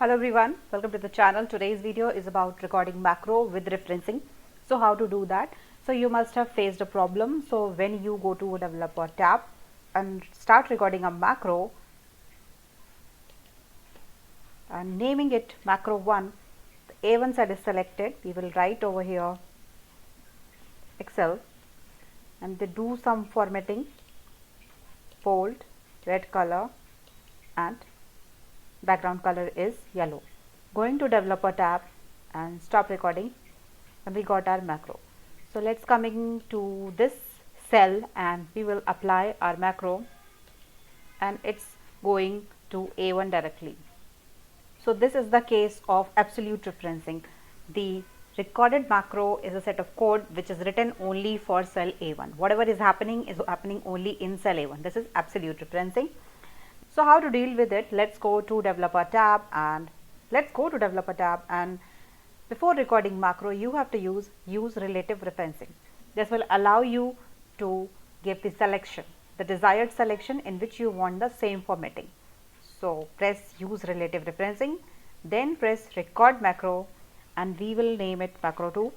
Hello everyone, welcome to the channel. Today's video is about recording macro with referencing. So how to do that? So you must have faced a problem. So when you go to developer tab and start recording a macro and naming it macro 1, the A1 cell is selected. We will write over here Excel and they do some formatting, bold, red color and background color is yellow. Going to developer tab and stop recording and we got our macro. So let's coming to this cell and we will apply our macro and it's going to A1 directly. So this is the case of absolute referencing. The recorded macro is a set of code which is written only for cell A1. Whatever is happening only in cell A1. This is absolute referencing. So how to deal with it? Let's go to developer tab and before recording macro you have to use relative referencing. This will allow you to give the selection, the desired selection in which you want the same formatting. So press use relative referencing, then press record macro and we will name it macro 2.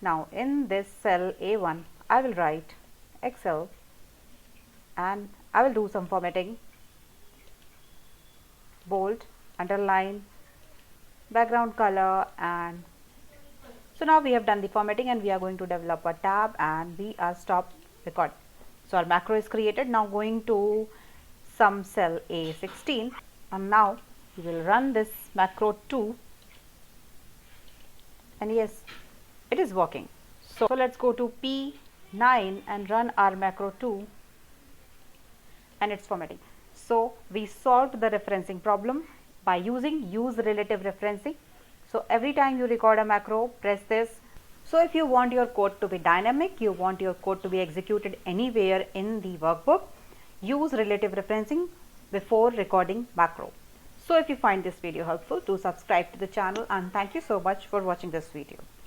Now in this cell A1 I will write Excel and I will do some formatting, bold, underline, background color, and so now we have done the formatting and we are going to developer tab and we are stopped recording. So our macro is created. Now going to some cell A16 and now we will run this macro 2 and yes, it is working. So let's go to P9 and run our macro 2 and it's formatting. So we solved the referencing problem by using use relative referencing. So every time you record a macro, press this. So if you want your code to be dynamic, you want your code to be executed anywhere in the workbook, use relative referencing before recording macro. So if you find this video helpful, do subscribe to the channel and thank you so much for watching this video.